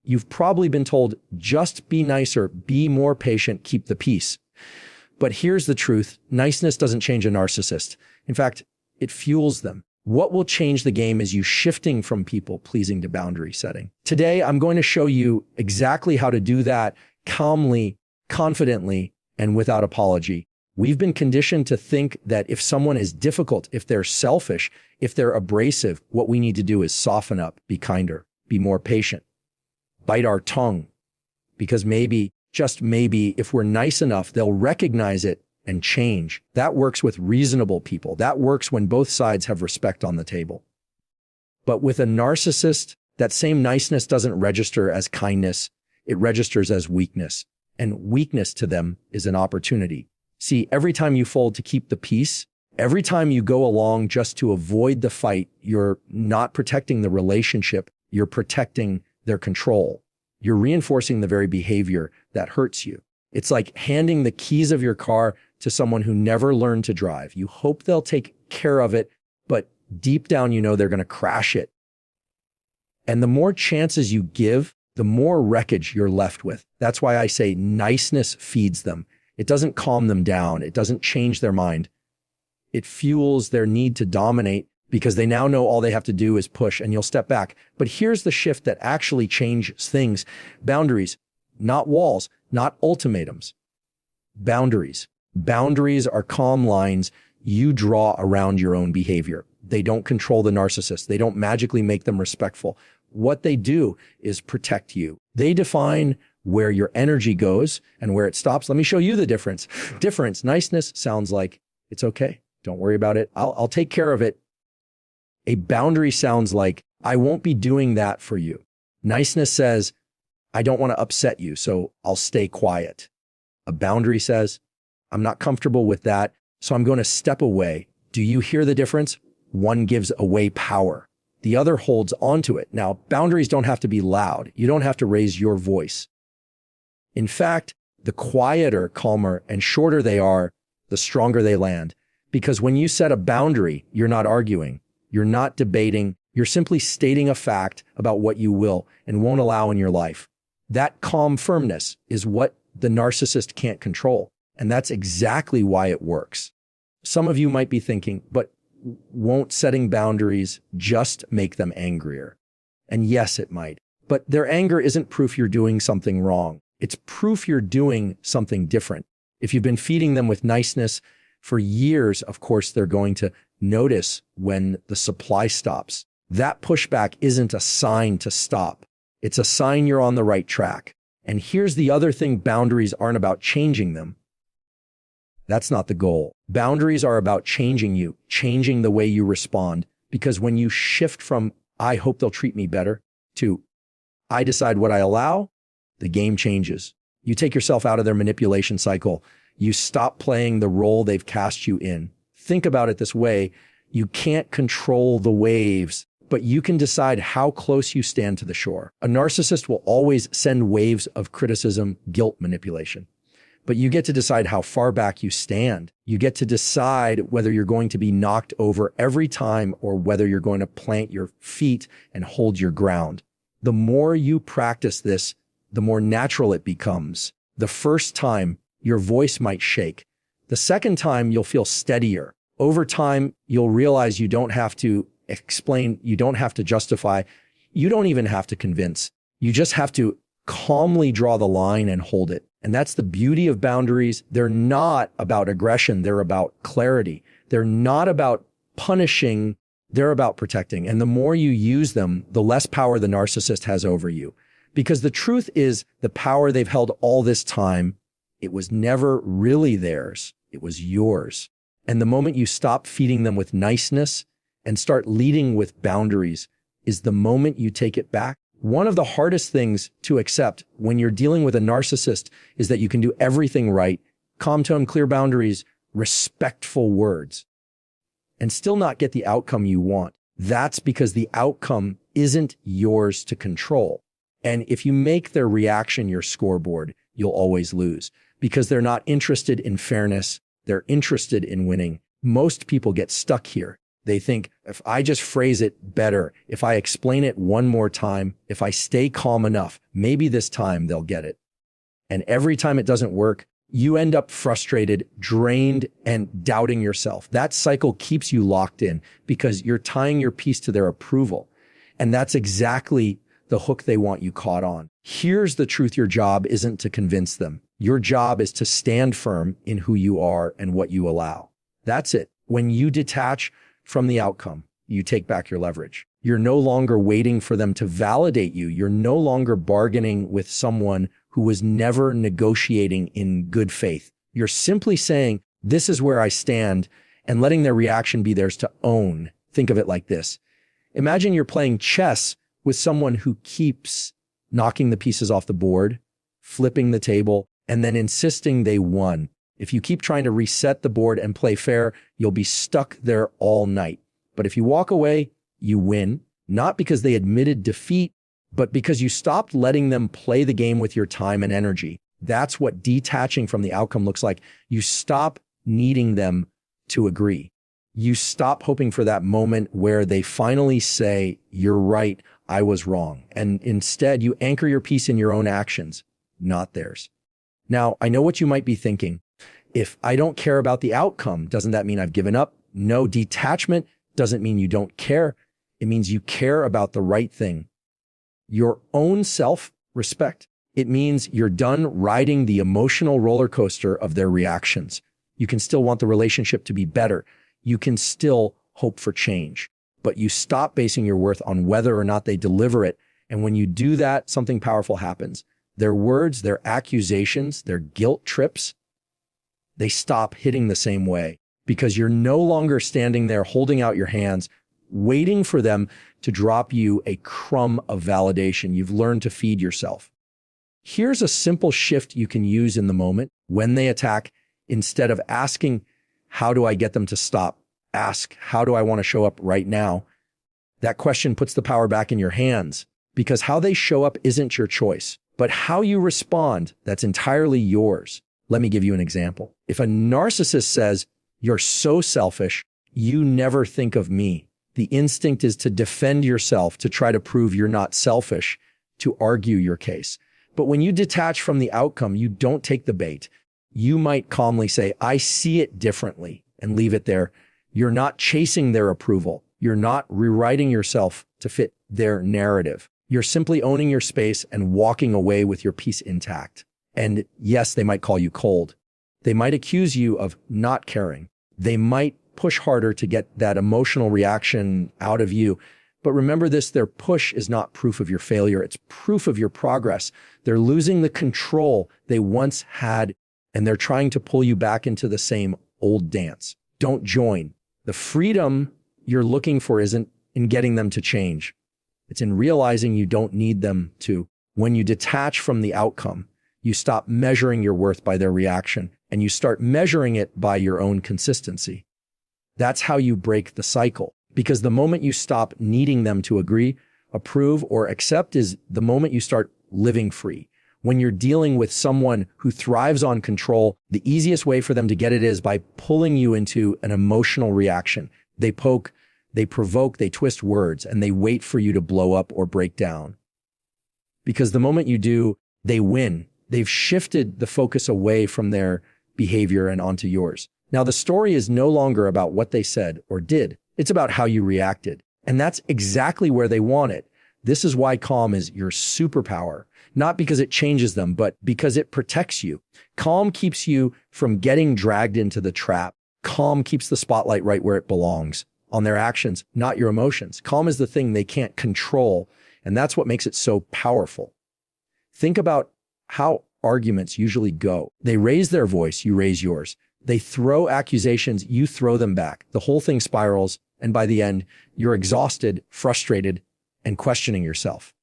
You've probably been told, just be nicer, be more patient, keep the peace. But here's the truth. Niceness doesn't change a narcissist. In fact, it fuels them. What will change the game is you shifting from people pleasing to boundary setting. Today, I'm going to show you exactly how to do that calmly, confidently, and without apology. We've been conditioned to think that if someone is difficult, if they're selfish, if they're abrasive, what we need to do is soften up, be kinder, be more patient, bite our tongue, because maybe, just maybe, if we're nice enough, they'll recognize it and change. That works with reasonable people. That works when both sides have respect on the table. But with a narcissist, that same niceness doesn't register as kindness. It registers as weakness. And weakness to them is an opportunity. See, every time you fold to keep the peace, every time you go along just to avoid the fight, you're not protecting the relationship, you're protecting their control. You're reinforcing the very behavior that hurts you. It's like handing the keys of your car to someone who never learned to drive. You hope they'll take care of it, but deep down you know they're going to crash it. And the more chances you give, the more wreckage you're left with. That's why I say niceness feeds them. It doesn't calm them down. It doesn't change their mind. It fuels their need to dominate because they now know all they have to do is push and you'll step back. But here's the shift that actually changes things. Boundaries, not walls, not ultimatums. Boundaries. Boundaries are calm lines you draw around your own behavior. They don't control the narcissist. They don't magically make them respectful. What they do is protect you. They define where your energy goes and where it stops. Let me show you the difference. Niceness sounds like, it's okay. Don't worry about it. I'll take care of it. A boundary sounds like, I won't be doing that for you. Niceness says, I don't want to upset you, so I'll stay quiet. A boundary says, I'm not comfortable with that, so I'm going to step away. Do you hear the difference? One gives away power. The other holds onto it. Now, boundaries don't have to be loud. You don't have to raise your voice. In fact, the quieter, calmer, and shorter they are, the stronger they land. Because when you set a boundary, you're not arguing. You're not debating. You're simply stating a fact about what you will and won't allow in your life. That calm firmness is what the narcissist can't control. And that's exactly why it works. Some of you might be thinking, but won't setting boundaries just make them angrier? And yes, it might. But their anger isn't proof you're doing something wrong. It's proof you're doing something different. If you've been feeding them with niceness for years, of course, they're going to notice when the supply stops. That pushback isn't a sign to stop. It's a sign you're on the right track. And here's the other thing, boundaries aren't about changing them. That's not the goal. Boundaries are about changing you, changing the way you respond. Because when you shift from, I hope they'll treat me better, to, I decide what I allow, the game changes. You take yourself out of their manipulation cycle. You stop playing the role they've cast you in. Think about it this way. You can't control the waves, but you can decide how close you stand to the shore. A narcissist will always send waves of criticism, guilt, manipulation. But you get to decide how far back you stand. You get to decide whether you're going to be knocked over every time or whether you're going to plant your feet and hold your ground. The more you practice this, the more natural it becomes. The first time, your voice might shake. The second time, you'll feel steadier. Over time, you'll realize you don't have to explain, you don't have to justify, you don't even have to convince. You just have to calmly draw the line and hold it. And that's the beauty of boundaries. They're not about aggression. They're about clarity. They're not about punishing. They're about protecting. And the more you use them, the less power the narcissist has over you. Because the truth is, the power they've held all this time, it was never really theirs. It was yours. And the moment you stop feeding them with niceness and start leading with boundaries is the moment you take it back. One of the hardest things to accept when you're dealing with a narcissist is that you can do everything right, calm tone, clear boundaries, respectful words, and still not get the outcome you want. That's because the outcome isn't yours to control. And if you make their reaction your scoreboard, you'll always lose because they're not interested in fairness. They're interested in winning. Most people get stuck here. They think, if I just phrase it better, if I explain it one more time, if I stay calm enough, maybe this time they'll get it. And every time it doesn't work, you end up frustrated, drained, and doubting yourself. That cycle keeps you locked in because you're tying your piece to their approval. And that's exactly the hook they want you caught on. Here's the truth. Your job isn't to convince them. Your job is to stand firm in who you are and what you allow. That's it. When you detach from the outcome, you take back your leverage. You're no longer waiting for them to validate you. You're no longer bargaining with someone who was never negotiating in good faith. You're simply saying, this is where I stand, and letting their reaction be theirs to own. Think of it like this. Imagine you're playing chess with someone who keeps knocking the pieces off the board, flipping the table, and then insisting they won. If you keep trying to reset the board and play fair, you'll be stuck there all night. But if you walk away, you win, not because they admitted defeat, but because you stopped letting them play the game with your time and energy. That's what detaching from the outcome looks like. You stop needing them to agree. You stop hoping for that moment where they finally say, you're right, I was wrong. And instead, you anchor your peace in your own actions, not theirs. Now, I know what you might be thinking. If I don't care about the outcome, doesn't that mean I've given up? No, detachment doesn't mean you don't care. It means you care about the right thing. Your own self-respect. It means you're done riding the emotional roller coaster of their reactions. You can still want the relationship to be better. You can still hope for change, but you stop basing your worth on whether or not they deliver it. And when you do that, something powerful happens. Their words, their accusations, their guilt trips, they stop hitting the same way because you're no longer standing there holding out your hands, waiting for them to drop you a crumb of validation. You've learned to feed yourself. Here's a simple shift you can use in the moment when they attack. Instead of asking, how do I get them to stop? Ask, how do I want to show up right now? That question puts the power back in your hands because how they show up isn't your choice, but how you respond, that's entirely yours. Let me give you an example. If a narcissist says, you're so selfish, you never think of me. The instinct is to defend yourself, to try to prove you're not selfish, to argue your case. But when you detach from the outcome, you don't take the bait. You might calmly say, I see it differently, and leave it there. You're not chasing their approval. You're not rewriting yourself to fit their narrative. You're simply owning your space and walking away with your peace intact. And yes, they might call you cold. They might accuse you of not caring. They might push harder to get that emotional reaction out of you. But remember this, their push is not proof of your failure. It's proof of your progress. They're losing the control they once had, and they're trying to pull you back into the same old dance. Don't join. The freedom you're looking for isn't in getting them to change. It's in realizing you don't need them to. When you detach from the outcome, you stop measuring your worth by their reaction, and you start measuring it by your own consistency. That's how you break the cycle. Because the moment you stop needing them to agree, approve, or accept is the moment you start living free. When you're dealing with someone who thrives on control, the easiest way for them to get it is by pulling you into an emotional reaction. They poke, they provoke, they twist words, and they wait for you to blow up or break down. Because the moment you do, they win. They've shifted the focus away from their behavior and onto yours. Now, the story is no longer about what they said or did. It's about how you reacted. And that's exactly where they want it. This is why calm is your superpower, not because it changes them, but because it protects you. Calm keeps you from getting dragged into the trap. Calm keeps the spotlight right where it belongs, on their actions, not your emotions. Calm is the thing they can't control, and that's what makes it so powerful. Think about how arguments usually go. They raise their voice, you raise yours. They throw accusations, you throw them back. The whole thing spirals, and by the end, you're exhausted, frustrated, and questioning yourself.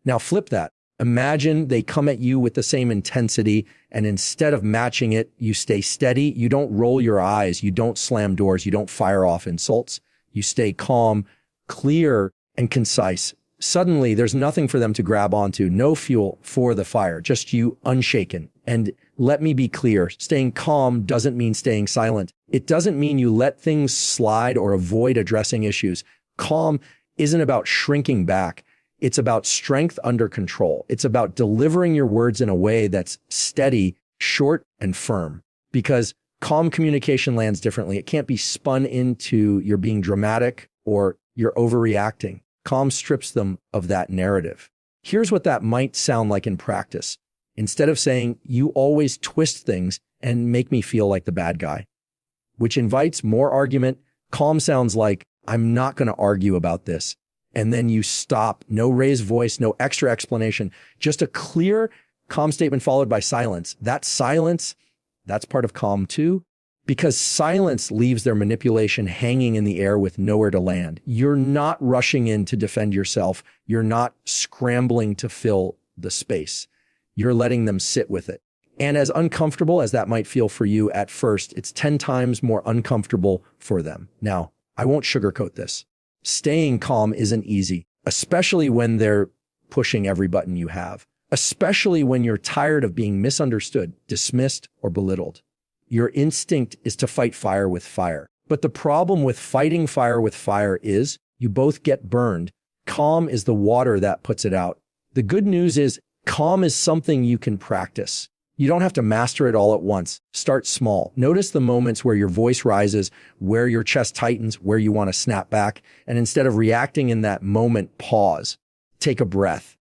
Now flip that. Imagine they come at you with the same intensity, and instead of matching it, you stay steady. You don't roll your eyes. You don't slam doors. You don't fire off insults. You stay calm, clear, and concise. Suddenly, there's nothing for them to grab onto, no fuel for the fire, just you unshaken. And let me be clear, staying calm doesn't mean staying silent. It doesn't mean you let things slide or avoid addressing issues. Calm isn't about shrinking back. It's about strength under control. It's about delivering your words in a way that's steady, short, and firm. Because calm communication lands differently. It can't be spun into you're being dramatic or you're overreacting. Calm strips them of that narrative. Here's what that might sound like in practice. Instead of saying, you always twist things and make me feel like the bad guy, which invites more argument, calm sounds like, I'm not going to argue about this. And then you stop, no raised voice, no extra explanation, just a clear, calm statement followed by silence. That silence, that's part of calm too. Because silence leaves their manipulation hanging in the air with nowhere to land. You're not rushing in to defend yourself. You're not scrambling to fill the space. You're letting them sit with it. And as uncomfortable as that might feel for you at first, it's 10 times more uncomfortable for them. Now, I won't sugarcoat this. Staying calm isn't easy, especially when they're pushing every button you have, especially when you're tired of being misunderstood, dismissed, or belittled. Your instinct is to fight fire with fire. But the problem with fighting fire with fire is you both get burned. Calm is the water that puts it out. The good news is calm is something you can practice. You don't have to master it all at once. Start small. Notice the moments where your voice rises, where your chest tightens, where you want to snap back. And instead of reacting in that moment, pause. Take a breath.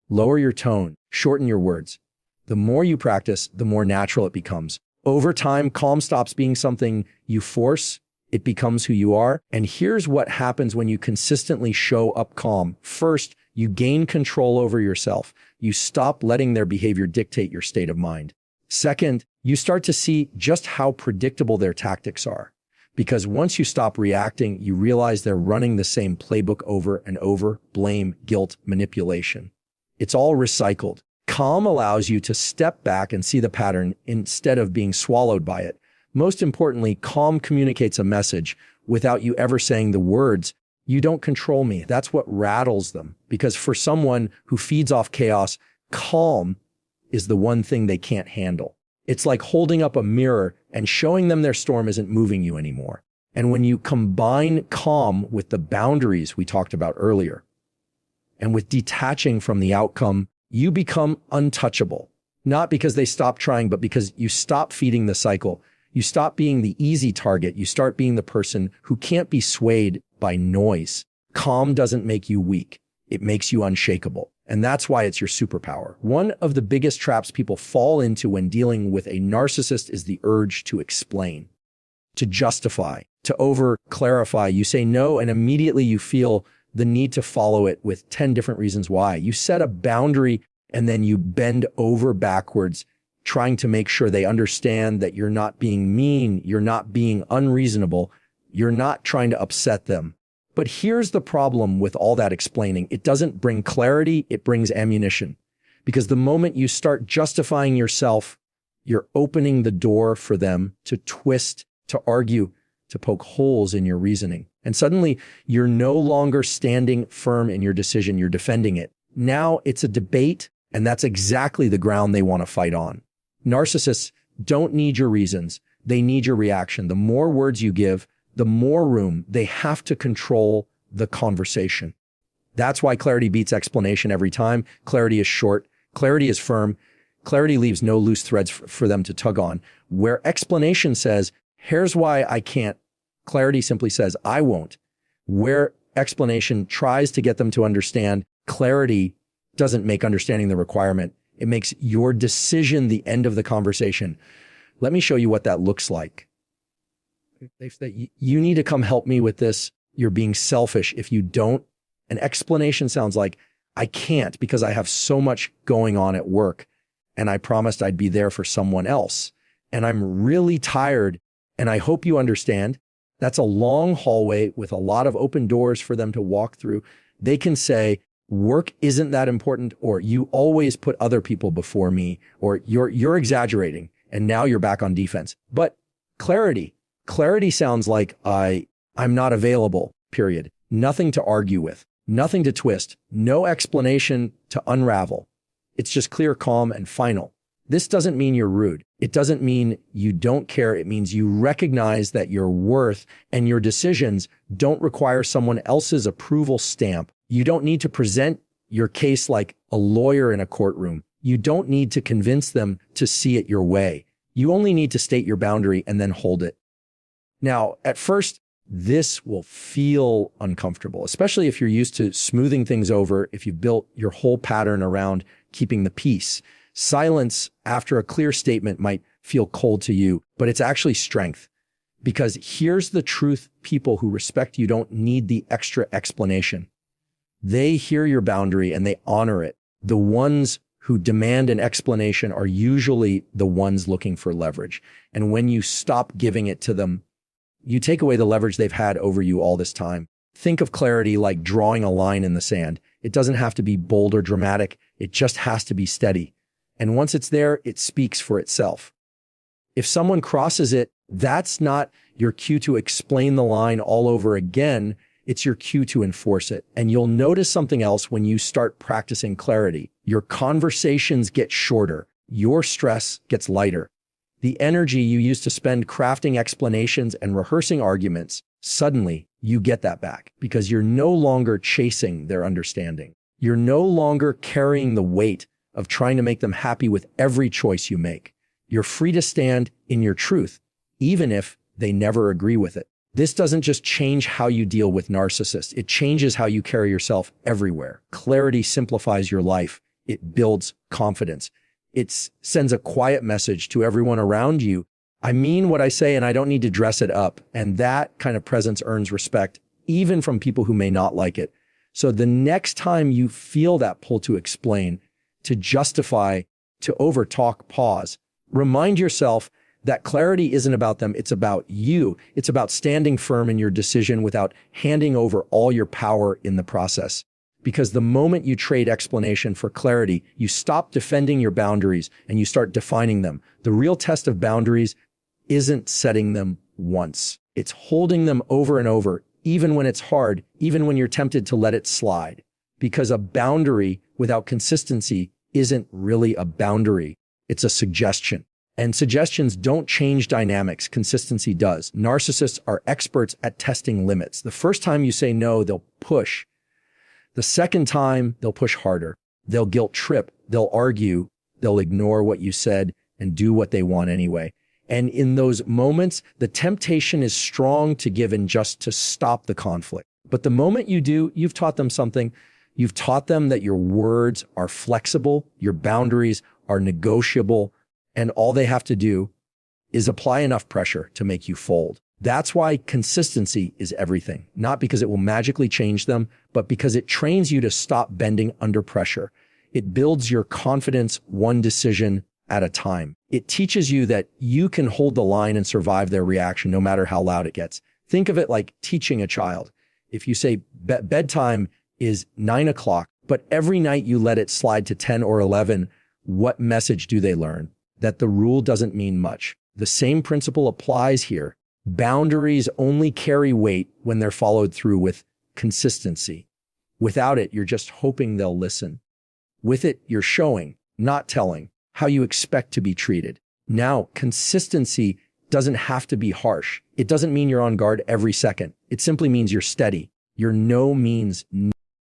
Lower your tone. Shorten your words. The more you practice, the more natural it becomes. Over time, calm stops being something you force. It becomes who you are. And here's what happens when you consistently show up calm. First, you gain control over yourself. You stop letting their behavior dictate your state of mind. Second, you start to see just how predictable their tactics are. Because once you stop reacting, you realize they're running the same playbook over and over: blame, guilt, manipulation. It's all recycled. Calm allows you to step back and see the pattern instead of being swallowed by it. Most importantly, calm communicates a message without you ever saying the words, "You don't control me." That's what rattles them. Because for someone who feeds off chaos, calm is the one thing they can't handle. It's like holding up a mirror and showing them their storm isn't moving you anymore. And when you combine calm with the boundaries we talked about earlier, and with detaching from the outcome, you become untouchable. Not because they stop trying, but because you stop feeding the cycle. You stop being the easy target. You start being the person who can't be swayed by noise. Calm doesn't make you weak. It makes you unshakable. And that's why it's your superpower. One of the biggest traps people fall into when dealing with a narcissist is the urge to explain, to justify, to over-clarify. You say no, and immediately you feel the need to follow it with 10 different reasons why. You set a boundary and then you bend over backwards, trying to make sure they understand that you're not being mean, you're not being unreasonable, you're not trying to upset them. But here's the problem with all that explaining. It doesn't bring clarity, it brings ammunition. Because the moment you start justifying yourself, you're opening the door for them to twist, to argue, to poke holes in your reasoning. And suddenly, you're no longer standing firm in your decision, you're defending it. Now it's a debate, and that's exactly the ground they want to fight on. Narcissists don't need your reasons, they need your reaction. The more words you give, the more room they have to control the conversation. That's why clarity beats explanation every time. Clarity is short, clarity is firm, clarity leaves no loose threads for them to tug on. Where explanation says, here's why I can't, clarity simply says, I won't. Where explanation tries to get them to understand, clarity doesn't make understanding the requirement. It makes your decision the end of the conversation. Let me show you what that looks like. They say, you need to come help me with this. You're being selfish if you don't. An explanation sounds like, I can't because I have so much going on at work and I promised I'd be there for someone else. And I'm really tired and I hope you understand. That's a long hallway with a lot of open doors for them to walk through. They can say, work isn't that important, or you always put other people before me, or you're exaggerating, and now you're back on defense. But clarity sounds like I'm not available, period. Nothing to argue with. Nothing to twist, no explanation to unravel. It's just clear, calm, and final. This doesn't mean you're rude. It doesn't mean you don't care. It means you recognize that your worth and your decisions don't require someone else's approval stamp. You don't need to present your case like a lawyer in a courtroom. You don't need to convince them to see it your way. You only need to state your boundary and then hold it. Now, at first, this will feel uncomfortable, especially if you're used to smoothing things over, if you've built your whole pattern around keeping the peace. Silence after a clear statement might feel cold to you, but it's actually strength. Because here's the truth: people who respect you don't need the extra explanation. They hear your boundary and they honor it. The ones who demand an explanation are usually the ones looking for leverage. And when you stop giving it to them, you take away the leverage they've had over you all this time. Think of clarity like drawing a line in the sand. It doesn't have to be bold or dramatic. It just has to be steady. And once it's there, it speaks for itself. If someone crosses it, that's not your cue to explain the line all over again. It's your cue to enforce it. And you'll notice something else when you start practicing clarity. Your conversations get shorter. Your stress gets lighter. The energy you used to spend crafting explanations and rehearsing arguments, suddenly you get that back because you're no longer chasing their understanding. You're no longer carrying the weight of trying to make them happy with every choice you make. You're free to stand in your truth, even if they never agree with it. This doesn't just change how you deal with narcissists. It changes how you carry yourself everywhere. Clarity simplifies your life. It builds confidence. It sends a quiet message to everyone around you. I mean what I say, and I don't need to dress it up. And that kind of presence earns respect, even from people who may not like it. So the next time you feel that pull to explain, to justify, to overtalk, pause. Remind yourself that clarity isn't about them. It's about you. It's about standing firm in your decision without handing over all your power in the process. Because the moment you trade explanation for clarity, you stop defending your boundaries and you start defining them. The real test of boundaries isn't setting them once. It's holding them over and over, even when it's hard, even when you're tempted to let it slide. Because a boundary without consistency isn't really a boundary. It's a suggestion. And suggestions don't change dynamics. Consistency does. Narcissists are experts at testing limits. The first time you say no, they'll push. The second time, they'll push harder. They'll guilt trip. They'll argue. They'll ignore what you said and do what they want anyway. And in those moments, the temptation is strong to give in just to stop the conflict. But the moment you do, you've taught them something. You've taught them that your words are flexible, your boundaries are negotiable, and all they have to do is apply enough pressure to make you fold. That's why consistency is everything. Not because it will magically change them, but because it trains you to stop bending under pressure. It builds your confidence one decision at a time. It teaches you that you can hold the line and survive their reaction no matter how loud it gets. Think of it like teaching a child. If you say bedtime is 9 o'clock, but every night you let it slide to 10 or 11, what message do they learn? That the rule doesn't mean much. The same principle applies here. Boundaries only carry weight when they're followed through with consistency. Without it, you're just hoping they'll listen. With it, you're showing, not telling, how you expect to be treated. Now, consistency doesn't have to be harsh. It doesn't mean you're on guard every second. It simply means you're steady. Your no means